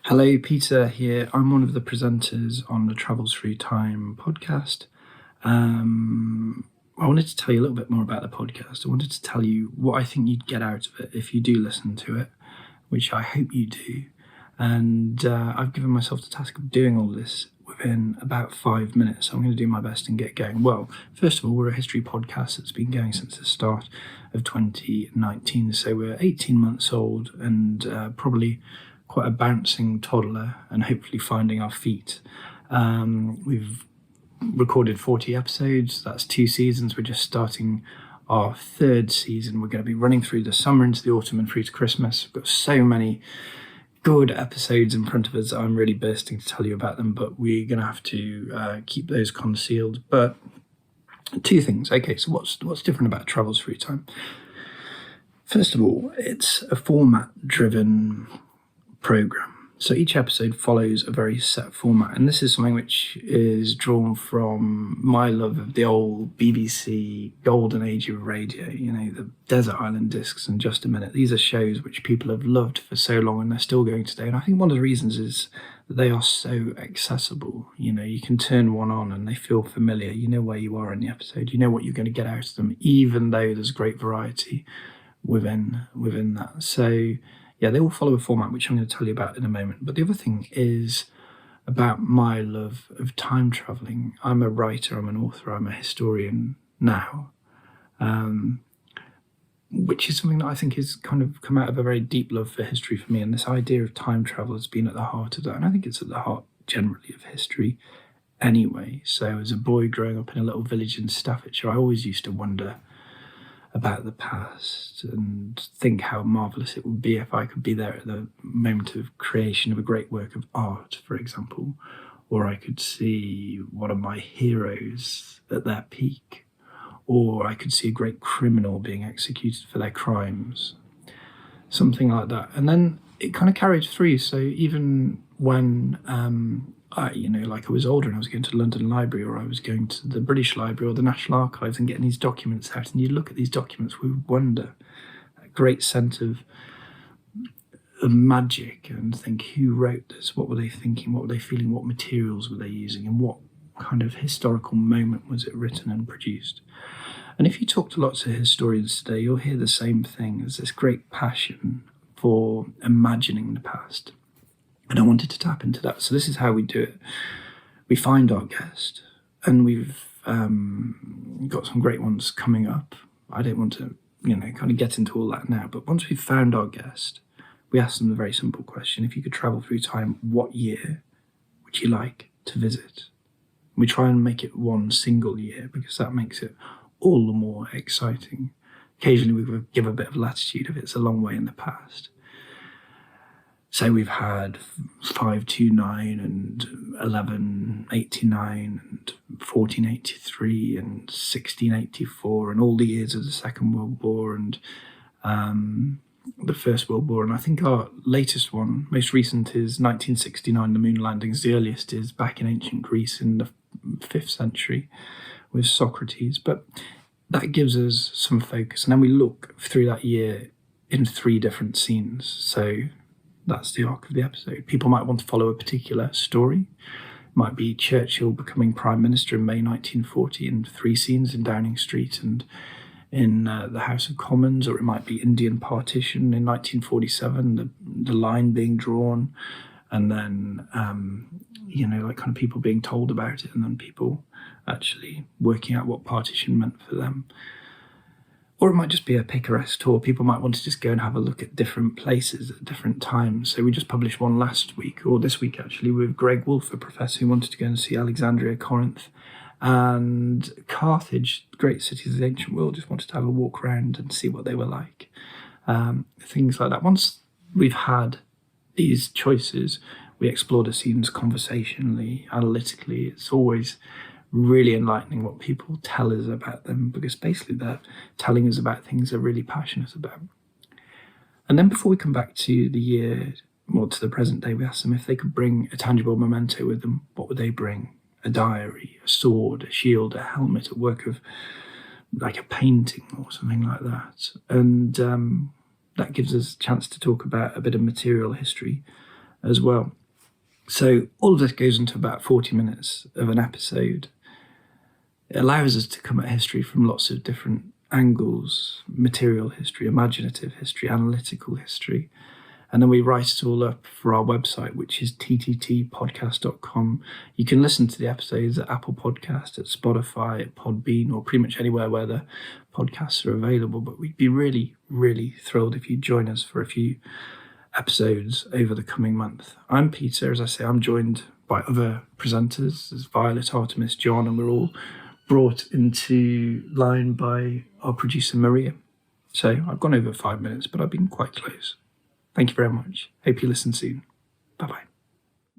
Hello, Peter here. I'm one of the presenters on the Travels Through Time podcast. I wanted to tell you a little bit more about the podcast. I wanted to tell you what I think you'd get out of it if you do listen to it, which I hope you do. And I've given myself the task of doing all this within about 5 minutes. So I'm going to do my best and get going. Well, first of all, we're a history podcast that's been going since the start of 2019. So we're 18 months old and probably quite a bouncing toddler and hopefully finding our feet. We've recorded 40 episodes. That's 2 seasons. We're just starting our 3rd season. We're going to be running through the summer into the autumn and through to Christmas. We've got so many good episodes in front of us. I'm really bursting to tell you about them, but we're going to have to keep those concealed. But 2 things. Okay, so what's different about Travels Through Time? First of all, it's a format-driven program. So each episode follows a very set format, and this is something which is drawn from my love of the old BBC golden age of radio, the Desert Island Discs and Just a Minute. These are shows which people have loved for so long and they're still going today. And I think one of the reasons is that they are so accessible. You can turn one on and they feel familiar. You know where you are in the episode. You know what you're going to get out of them, even though there's great variety within that. So yeah, they all follow a format, which I'm going to tell you about in a moment. But the other thing is about my love of time traveling. I'm a writer, I'm an author, I'm a historian now, which is something that I think has kind of come out of a very deep love for history for me. And this idea of time travel has been at the heart of that. And I think it's at the heart generally of history anyway. So as a boy growing up in a little village in Staffordshire, I always used to wonder about the past and think how marvellous it would be if I could be there at the moment of creation of a great work of art, for example, or I could see one of my heroes at their peak, or I could see a great criminal being executed for their crimes, something like that. And then it kind of carried through. So even when I was older and I was going to the London Library, or I was going to the British Library or the National Archives and getting these documents out, and you look at these documents with wonder, a great sense of magic, and think, who wrote this? What were they thinking? What were they feeling? What materials were they using? And what kind of historical moment was it written and produced? And if you talk to lots of historians today, you'll hear the same thing. There's this great passion for imagining the past. And I wanted to tap into that. So this is how we do it. We find our guest, and we've got some great ones coming up. I don't want to, kind of get into all that now. But once we've found our guest, we ask them the very simple question: if you could travel through time, what year would you like to visit? We try and make it one single year because that makes it all the more exciting. Occasionally we give a bit of latitude if it's a long way in the past. So we've had 529 and 1189 and 1483 and 1684 and all the years of the Second World War and the First World War. And I think our latest one, most recent, is 1969, the moon landings. The earliest is back in ancient Greece in the 5th century with Socrates. But that gives us some focus. And then we look through that year in 3 different scenes. So that's the arc of the episode. People might want to follow a particular story. It might be Churchill becoming Prime Minister in May 1940 in 3 scenes in Downing Street and in the House of Commons, or it might be Indian partition in 1947, the line being drawn, and then, kind of people being told about it, and then people actually working out what partition meant for them. Or it might just be a picaresque tour. People might want to just go and have a look at different places at different times. So we just published one last week, or this week actually, with Greg Wolfe, a professor who wanted to go and see Alexandria, Corinth, and Carthage, great cities of the ancient world, just wanted to have a walk around and see what they were like. Things like that. Once we've had these choices, we explore the scenes conversationally, analytically. It's always really enlightening what people tell us about them, because basically they're telling us about things they're really passionate about. And then before we come back to the year, or to the present day, we ask them if they could bring a tangible memento with them. What would they bring? A diary, a sword, a shield, a helmet, a work of, like, a painting or something like that. And that gives us a chance to talk about a bit of material history as well. So all of this goes into about 40 minutes of an episode. It allows us to come at history from lots of different angles: material history, imaginative history, analytical history. And then we write it all up for our website, which is tttpodcast.com. You can listen to the episodes at Apple Podcast, at Spotify, at Podbean, or pretty much anywhere where the podcasts are available. But we'd be really, really thrilled if you join us for a few episodes over the coming month. I'm Peter. As I say, I'm joined by other presenters. There's Violet, Artemis, John, and we're all brought into line by our producer, Maria. So I've gone over 5 minutes, but I've been quite close. Thank you very much. Hope you listen soon. Bye-bye.